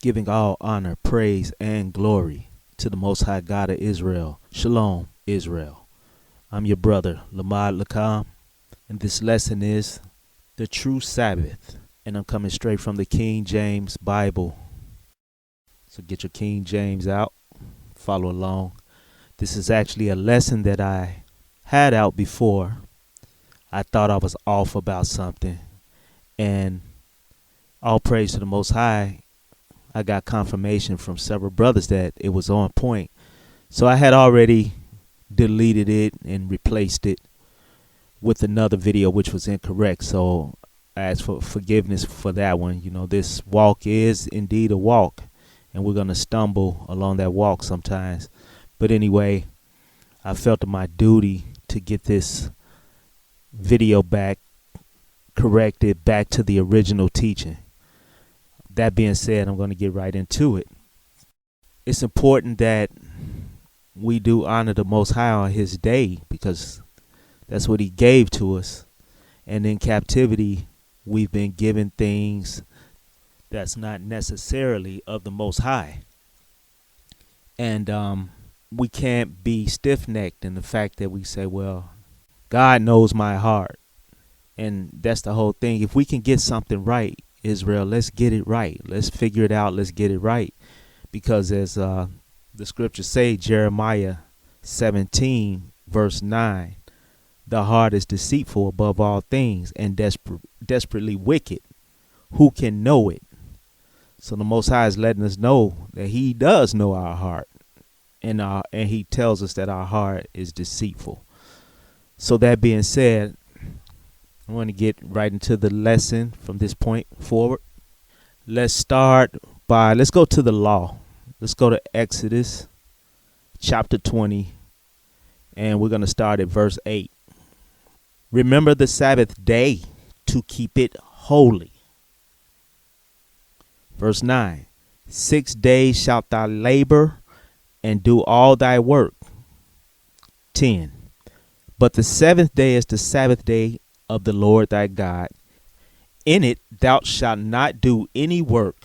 giving all honor, praise, and glory to the Most High God of Israel. Shalom, Israel. I'm your brother, Lamad Lakam, and this lesson is the True Sabbath. And I'm coming straight from the King James Bible. So get your King James out, follow along. This is actually a lesson that I had out before. I thought I was off about something, and all praise to the Most High, I got confirmation from several brothers that it was on point. So I had already deleted it and replaced it with another video which was incorrect. So I asked for forgiveness for that one. You know, this walk is indeed a walk, and we're going to stumble along that walk sometimes. But anyway, I felt it my duty to get this video back corrected back to the original teaching. That being said, I'm going to get right into it. It's important that we do honor the Most High on his day, because that's what he gave to us. And in captivity, we've been given things that's not necessarily of the Most High. And we can't be stiff-necked in the fact that we say, well, God knows my heart. And that's the whole thing. If we can get something right, Israel, let's get it right. Let's figure it out. Let's get it right. Because as the scriptures say, Jeremiah 17, verse 9, the heart is deceitful above all things and desperately wicked. Who can know it? So the Most High is letting us know that he does know our heart. And he tells us that our heart is deceitful. So that being said, I want to get right into the lesson from this point forward. Let's go to the law. Let's go to Exodus chapter 20, and we're going to start at verse 8. Remember the Sabbath day to keep it holy. Verse 9. 6 days shalt thou labor and do all thy work. 10. But the seventh day is the Sabbath day of the Lord thy God. In it thou shalt not do any work,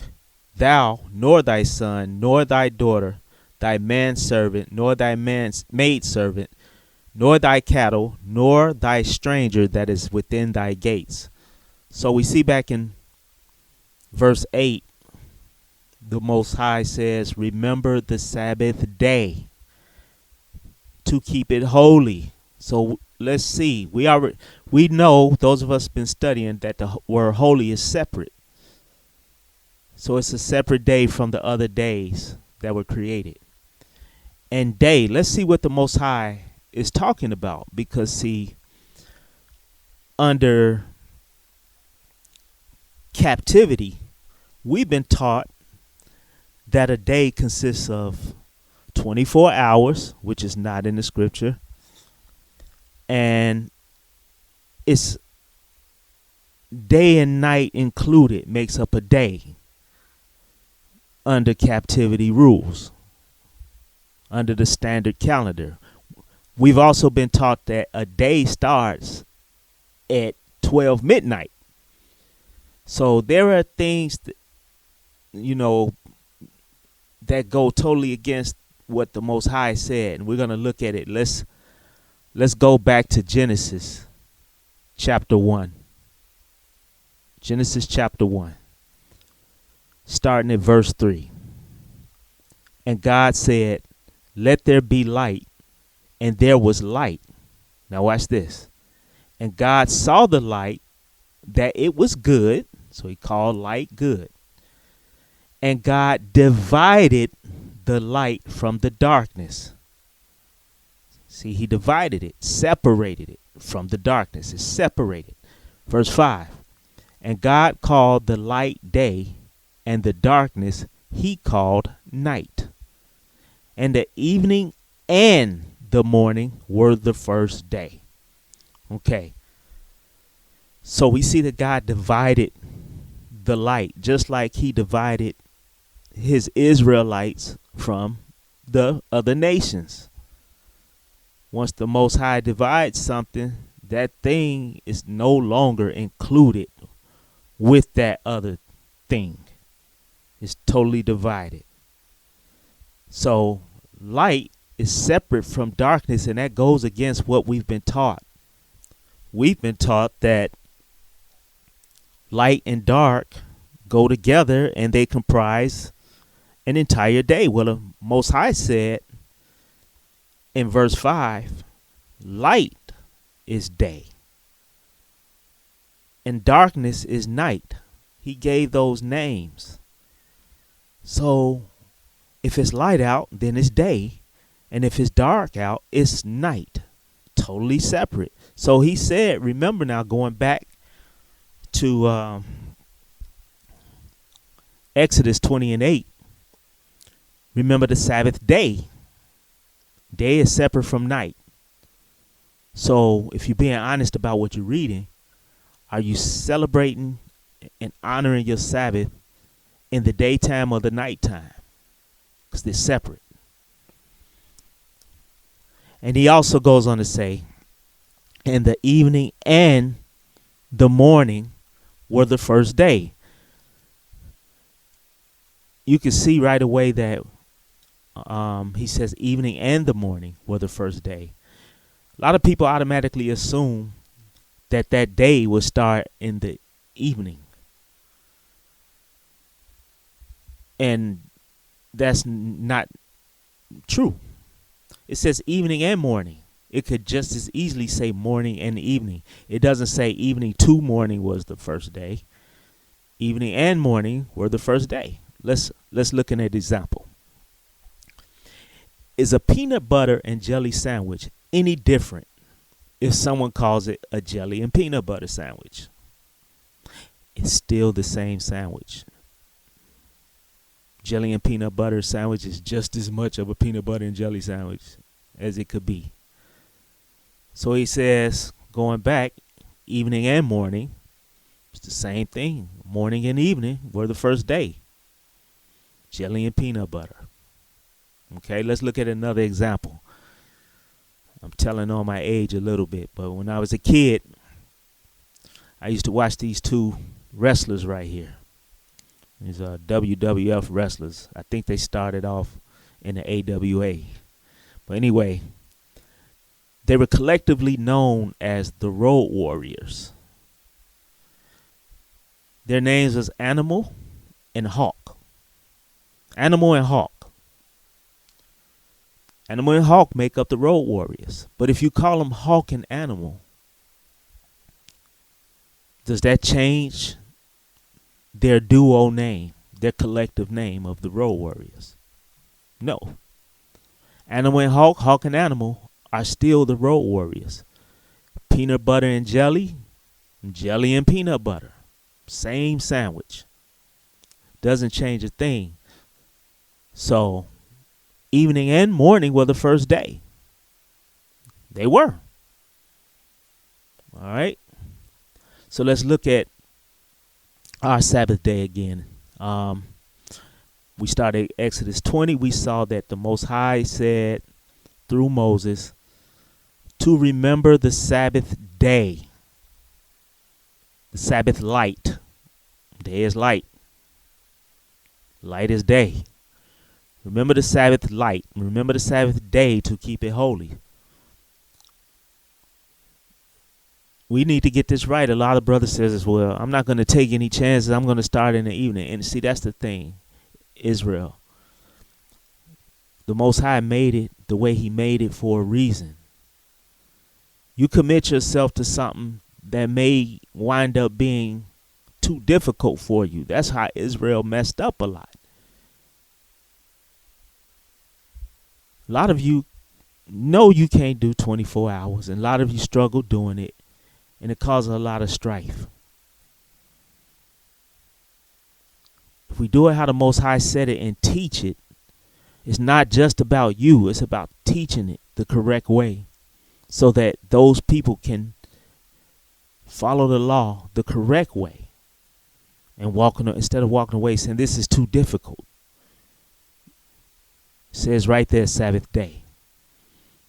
thou, nor thy son, nor thy daughter, thy manservant, nor thy maidservant, nor thy cattle, nor thy stranger that is within thy gates. So we see back in verse 8, the Most High says, remember the Sabbath day to keep it holy. So let's see. We know, those of us been studying, that the word holy is separate. So it's a separate day from the other days that were created. And day, let's see what the Most High is talking about. Because see, under captivity, we've been taught that a day consists of 24 hours, which is not in the scripture. And it's day and night included makes up a day under captivity rules, under the standard calendar. We've also been taught that a day starts at 12 midnight. So there are things that, that go totally against what the Most High said. And we're going to look at it. Let's go back to Genesis chapter 1. Genesis chapter 1. Starting at verse 3. And God said, let there be light. And there was light. Now watch this. And God saw the light, that it was good. So he called light good. And God divided the light from the darkness. See, he divided it, separated it from the darkness. It's separated. Verse 5. And God called the light day, and the darkness he called night. And the evening and the morning were the first day. Okay. So we see that God divided the light, just like he divided his Israelites from the other nations. Once the Most High divides something, that thing is no longer included with that other thing. It's totally divided. So light is separate from darkness, and that goes against what we've been taught. We've been taught that light and dark go together and they comprise an entire day. Well, the Most High said in verse 5, light is day and darkness is night. He gave those names. So if it's light out, then it's day. And if it's dark out, it's night. Totally separate. So he said, remember now, going back to Exodus 20:8, remember the Sabbath day. Day is separate from night. So if you're being honest about what you're reading, are you celebrating and honoring your Sabbath in the daytime or the nighttime? Because they're separate. And he also goes on to say, and the evening and the morning were the first day. You can see right away that he says evening and the morning were the first day. A lot of people automatically assume that that day will start in the evening. And that's not true. It says evening and morning. It could just as easily say morning and evening. It doesn't say evening to morning was the first day. Evening and morning were the first day. Let's look at an example. Is a peanut butter and jelly sandwich any different if someone calls it a jelly and peanut butter sandwich? It's still the same sandwich. Jelly and peanut butter sandwich is just as much of a peanut butter and jelly sandwich as it could be. So he says, going back, evening and morning, it's the same thing. Morning and evening were the first day. Jelly and peanut butter. Okay, let's look at another example. I'm telling on my age a little bit, but when I was a kid, I used to watch these two wrestlers right here. These are WWF wrestlers. I think they started off in the AWA. But anyway, they were collectively known as the Road Warriors. Their names was Animal and Hawk. Animal and Hawk. Animal and Hawk make up the Road Warriors. But if you call them Hawk and Animal, does that change their duo name, their collective name of the Road Warriors? No. Animal and Hawk, Hawk and Animal are still the Road Warriors. Peanut butter and jelly, jelly and peanut butter. Same sandwich. Doesn't change a thing. So, evening and morning were the first day. They were. All right. So let's look at our Sabbath day again. We started Exodus 20. We saw that the Most High said through Moses to remember the Sabbath day. The Sabbath light. Day is light. Light is day. Remember the Sabbath light. Remember the Sabbath day to keep it holy. We need to get this right. A lot of brothers says as well, I'm not going to take any chances. I'm going to start in the evening. And see, that's the thing. Israel. The Most High made it the way he made it for a reason. You commit yourself to something that may wind up being too difficult for you. That's how Israel messed up a lot. A lot of you know you can't do 24 hours, and a lot of you struggle doing it, and it causes a lot of strife. If we do it how the Most High said it and teach it, it's not just about you. It's about teaching it the correct way so that those people can follow the law the correct way and instead of walking away saying this is too difficult. It says right there, Sabbath day.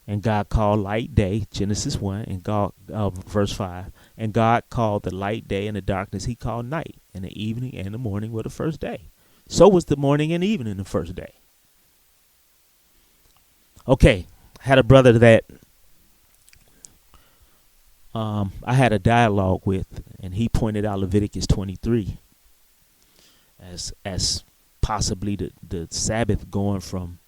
And God called light day, Genesis 1, and God, verse 5. And God called the light day and the darkness he called night. And the evening and the morning were the first day. So was the morning and evening the first day. Okay, I had a brother that I had a dialogue with, and he pointed out Leviticus 23 as possibly the Sabbath going from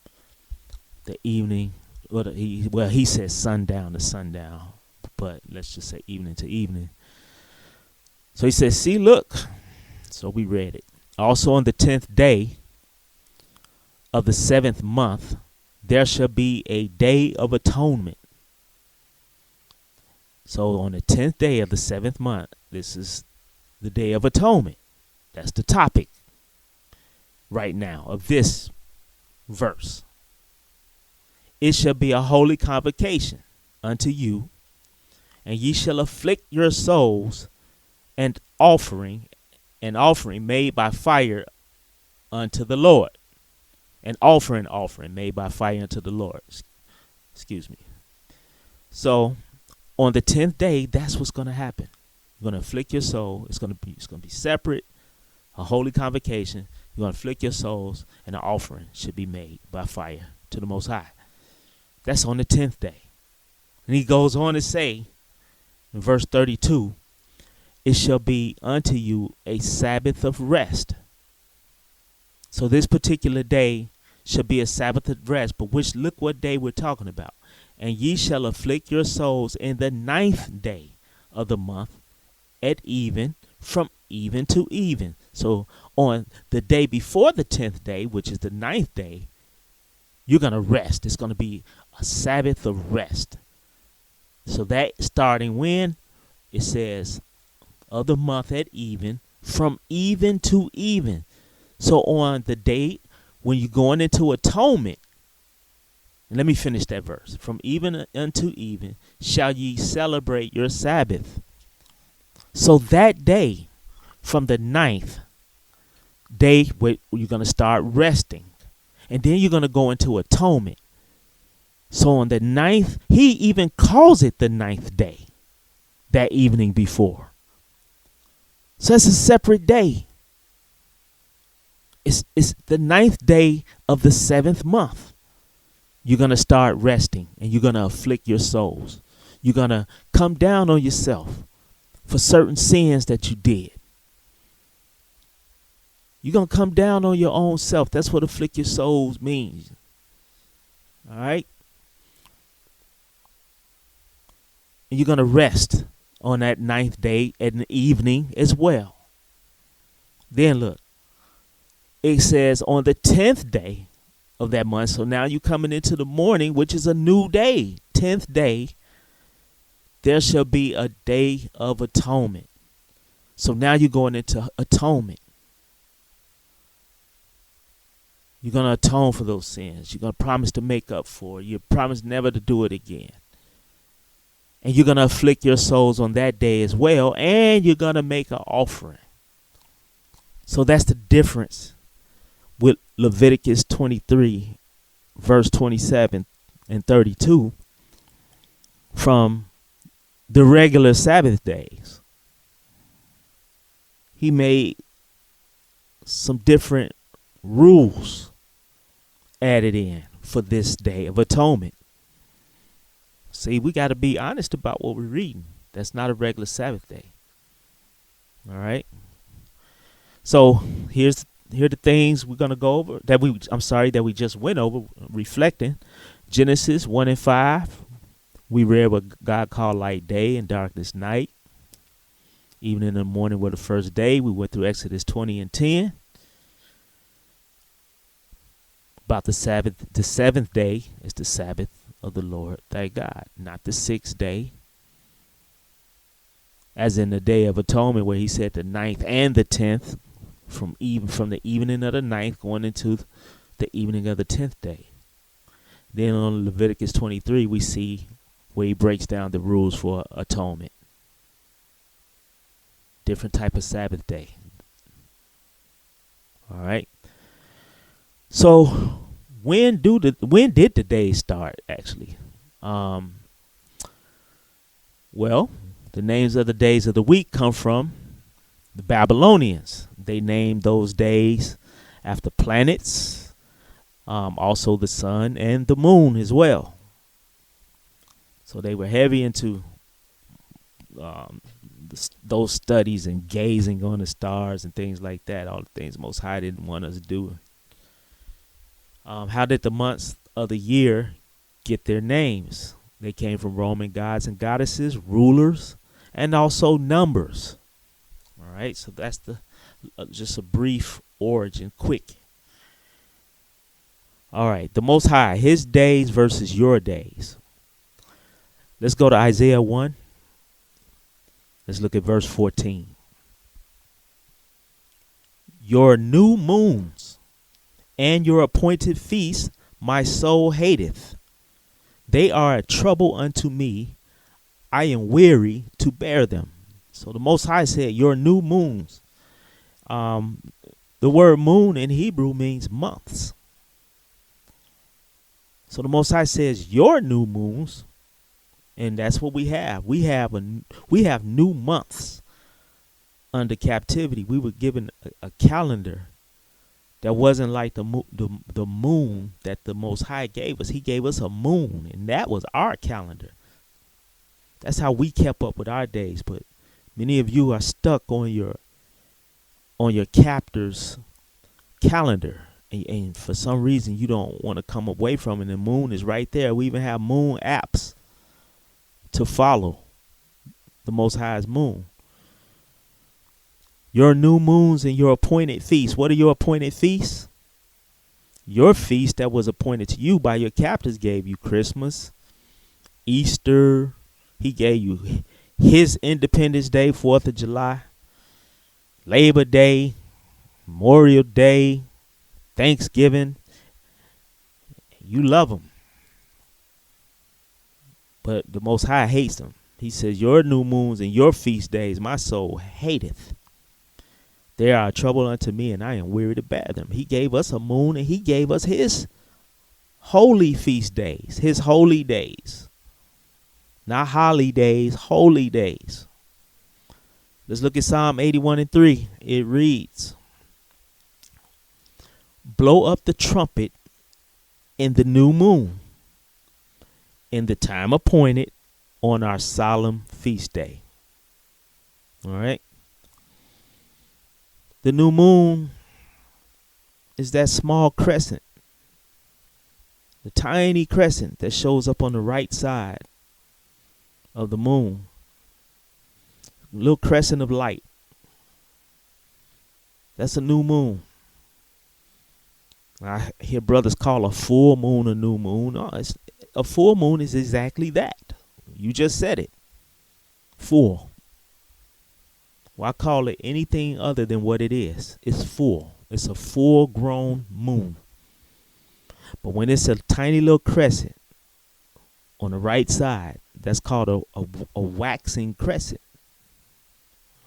the evening, he says sundown to sundown, but let's just say evening to evening. So he says, see, look. So we read it. Also on the 10th day of the 7th month, there shall be a day of atonement. So on the 10th day of the 7th month, this is the day of atonement. That's the topic right now of this verse. It shall be a holy convocation unto you, and ye shall afflict your souls, and offering made by fire unto the Lord. An offering made by fire unto the Lord. Excuse me. So on the 10th day, that's what's going to happen. You're going to afflict your soul. It's going to be separate, a holy convocation. You're going to afflict your souls, and an offering should be made by fire to the Most High. That's on the 10th day. And he goes on to say in verse 32, it shall be unto you a Sabbath of rest. So this particular day shall be a Sabbath of rest, but look what day we're talking about. And ye shall afflict your souls in the 9th day of the month at even, from even to even. So on the day before the 10th day, which is the 9th day, you're going to rest. It's going to be a Sabbath of rest. So that starting when? It says of the month at even, from even to even. So on the day when you're going into atonement, and let me finish that verse. From even unto even shall ye celebrate your Sabbath. So that day, from the 9th day, where you're going to start resting. And then you're going to go into atonement. So on the 9th, he even calls it the 9th day, that evening before. So it's a separate day. It's the 9th day of the 7th month. You're going to start resting, and you're going to afflict your souls. You're going to come down on yourself for certain sins that you did. You're going to come down on your own self. That's what afflict your souls means. All right? And you're going to rest on that 9th day at the evening as well. Then look. It says on the 10th day of that month. So now you're coming into the morning, which is a new day. 10th day. There shall be a day of atonement. So now you're going into atonement. You're going to atone for those sins. You're going to promise to make up for it. You promise never to do it again. And you're going to afflict your souls on that day as well. And you're going to make an offering. So that's the difference with Leviticus 23, verse 27 and 32 from the regular Sabbath days. He made some different rules added in for this day of atonement. See, we got to be honest about what we're reading. That's not a regular Sabbath day. All right. So here are the things we're gonna go over that we just went over, reflecting. Genesis 1 and 5. We read what God called light day and darkness night. Evening and the morning were the first day. We went through Exodus 20 and 10. About the Sabbath, the 7th day is the Sabbath of the Lord thy God, not the 6th day. As in the day of atonement, where he said the 9th and the 10th, from the evening of the 9th going into the evening of the 10th day. Then on Leviticus 23, we see where he breaks down the rules for atonement. Different type of Sabbath day. All right. So when did the day start actually? Well, the names of the days of the week come from the Babylonians. They named those days after planets, also the sun and the moon as well. So they were heavy into um, those studies and gazing on the stars and things like that. All the things Most High didn't want us to do. How did the months of the year get their names? They came from Roman gods and goddesses, rulers, and also numbers. All right, so that's the just a brief origin, quick. All right, the Most High, his days versus your days. Let's go to Isaiah 1. Let's look at verse 14. Your new moons and your appointed feasts my soul hateth. They are a trouble unto me. I am weary to bear them. So the Most High said, your new moons. The word moon in Hebrew means months. So the Most High says, your new moons, and that's what we have. We have new months under captivity. We were given a calendar that wasn't like the moon that the Most High gave us. He gave us a moon, and that was our calendar. That's how we kept up with our days. But many of you are stuck on your captor's calendar, and for some reason you don't want to come away from it. The moon is right there. We even have moon apps to follow the Most High's moon. Your new moons and your appointed feasts. What are your appointed feasts? Your feast that was appointed to you by your captors gave you Christmas, Easter. He gave you his Independence Day, 4th of July, Labor Day, Memorial Day, Thanksgiving. You love them. But the Most High hates them. He says, your new moons and your feast days my soul hateth. They are a trouble unto me, and I am weary to bear them. He gave us a moon, and he gave us his holy feast days, his holy days. Not holidays, holy days. Let's look at Psalm 81:3. It reads, blow up the trumpet in the new moon, in the time appointed on our solemn feast day. All right. The new moon is that small crescent, the tiny crescent that shows up on the right side of the moon. Little crescent of light. That's a new moon. I hear brothers call a full moon a new moon. No, a full moon is exactly that. You just said it. Full. Well, I call it anything other than what it is. It's full. It's a full-grown moon. But when it's a tiny little crescent on the right side, that's called a waxing crescent.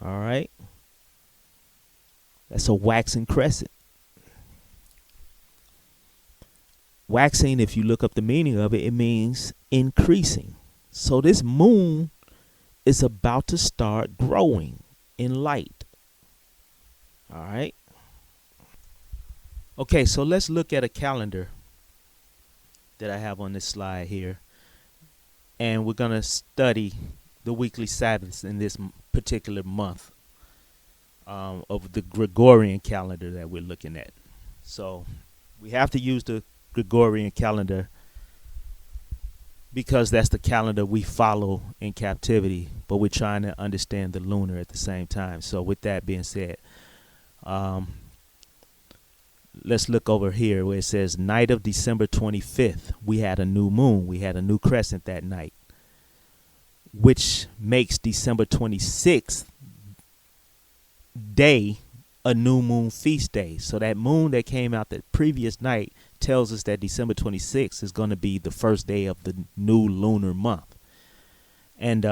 All right? That's a waxing crescent. Waxing, if you look up the meaning of it, it means increasing. So this moon is about to start growing in light. All right. Okay, so let's look at a calendar that I have on this slide here. And we're going to study the weekly Sabbaths in this particular month of the Gregorian calendar that we're looking at. So we have to use the Gregorian calendar because that's the calendar we follow in captivity, but we're trying to understand the lunar at the same time. So with that being said, let's look over here where it says night of December 25th. We had a new moon. We had a new crescent that night, which makes December 26th day a new moon feast day. So that moon that came out the previous night tells us that December 26th is going to be the first day of the new lunar month. And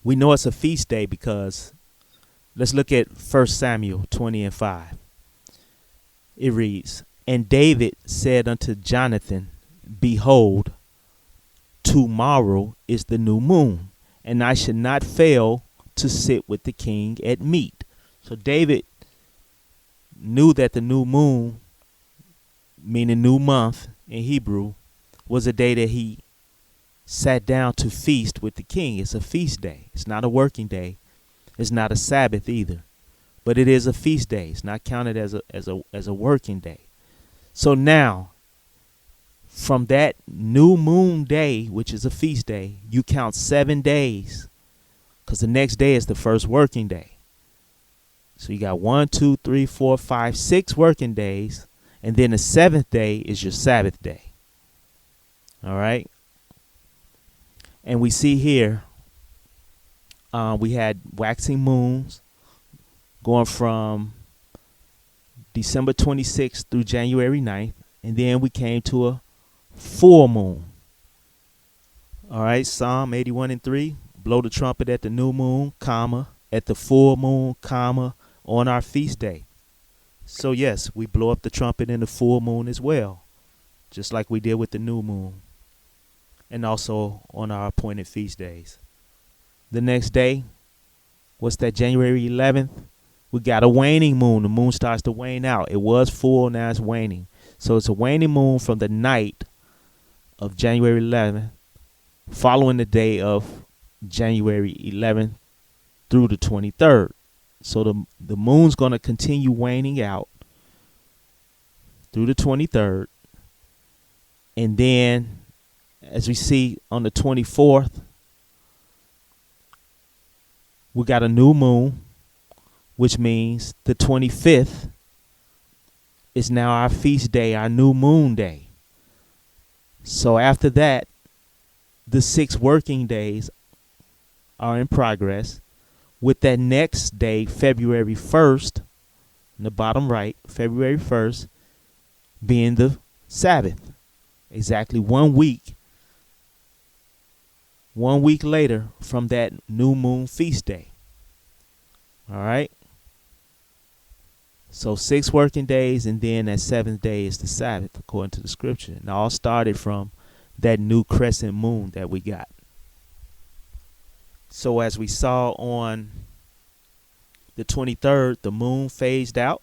we know it's a feast day because let's look at 1 Samuel 20:5. It reads, and David said unto Jonathan, behold, tomorrow is the new moon, and I should not fail to sit with the king at meat. So David knew that the new moon, meaning new month in Hebrew, was a day that he sat down to feast with the king. It's a feast day. It's not a working day. It's not a Sabbath either, but it is a feast day. It's not counted as a working day. So now, from that new moon day, which is a feast day, you count 7 days, because the next day is the first working day. So you got 1, 2, 3, 4, 5, 6 working days, and then the 7th day is your Sabbath day. All right. And we see here, we had waxing moons going from December 26th through January 9th, and then we came to a full moon. All right, Psalm 81:3, blow the trumpet at the new moon, comma, at the full moon, comma, on our feast day. So yes, we blow up the trumpet in the full moon as well, just like we did with the new moon, and also on our appointed feast days. The next day, what's that, January 11th? We got a waning moon. The moon starts to wane out. It was full, now it's waning. So it's a waning moon from the night of January 11th, following the day of January 11th through the 23rd. So the moon's going to continue waning out through the 23rd. And then, as we see on the 24th, we got a new moon, which means the 25th is now our feast day, our new moon day. So after that, the 6 working days are in progress, with that next day, February 1st, in the bottom right, February 1st, being the Sabbath. Exactly 1 week. 1 week later from that new moon feast day. All right. So 6 working days, and then that 7th day is the Sabbath, according to the scripture. And all started from that new crescent moon that we got. So as we saw on the 23rd, the moon phased out,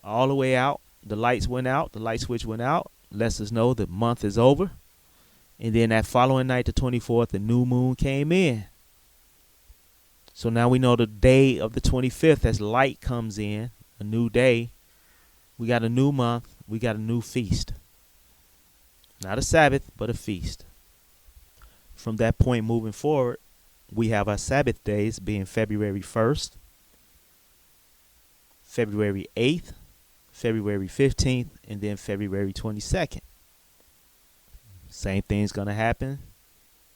all the way out. The lights went out. The light switch went out. Lets us know the month is over. And then that following night, the 24th, the new moon came in. So now we know the day of the 25th, as light comes in, a new day, we got a new month, we got a new feast. Not a Sabbath, but a feast. From that point moving forward, we have our Sabbath days being February 1st, February 8th, February 15th, and then February 22nd. Same thing's going to happen.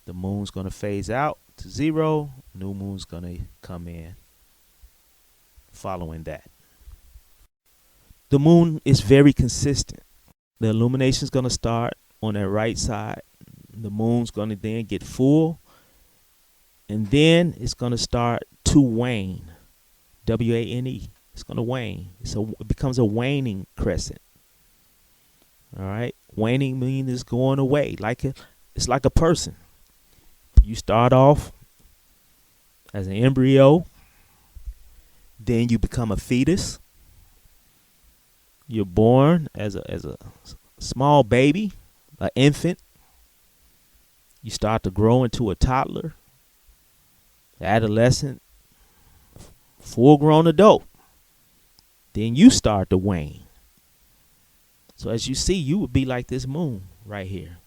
The moon's going to phase out to 0. New moon's going to come in following that. The moon is very consistent. The illumination's going to start on that right side. The moon's going to then get full, and then it's going to start to wane. W-A-N-E. It's going to wane. It becomes a waning crescent. All right. Waning means it's going away. It's like a person. You start off as an embryo, then you become a fetus. You're born as a small baby, an infant. You start to grow into a toddler, adolescent, full-grown adult. Then you start to wane. So as you see, you would be like this moon right here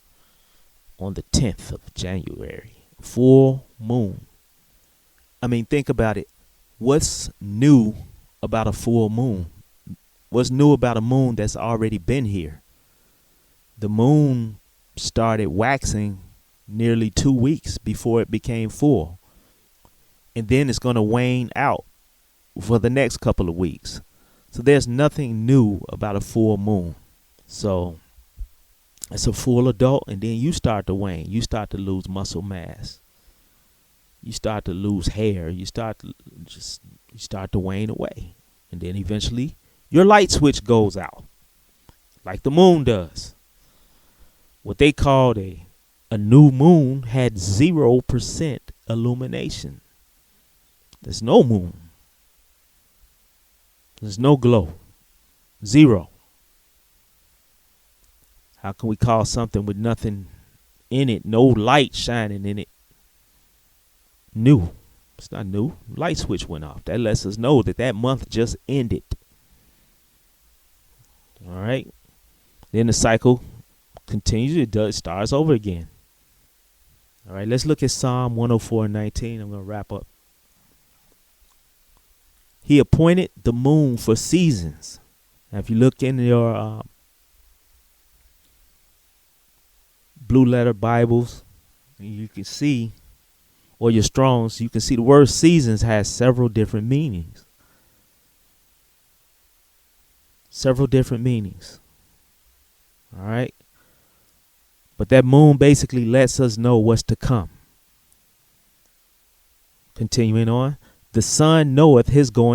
on the 10th of January. Full moon. I mean, think about it. What's new about a full moon? What's new about a moon that's already been here? The moon started waxing nearly 2 weeks before it became full. And then it's going to wane out for the next couple of weeks. So there's nothing new about a full moon. So it's a full adult, and then you start to wane. You start to lose muscle mass. You start to lose hair. You start to wane away. And then eventually your light switch goes out, like the moon does. What they called a new moon had 0% illumination. There's no moon. There's no glow. Zero. How can we call something with nothing in it, no light shining in it, new? It's not new. Light switch went off. That lets us know that that month just ended. All right. Then the cycle continues. It starts over again. All right. Let's look at Psalm 104:19. I'm going to wrap up. He appointed the moon for seasons. Now, if you look in your blue letter Bibles, you can see, or your Strongs, you can see the word seasons has several different meanings. Several different meanings. All right. But that moon basically lets us know what's to come. Continuing on. The sun knoweth his going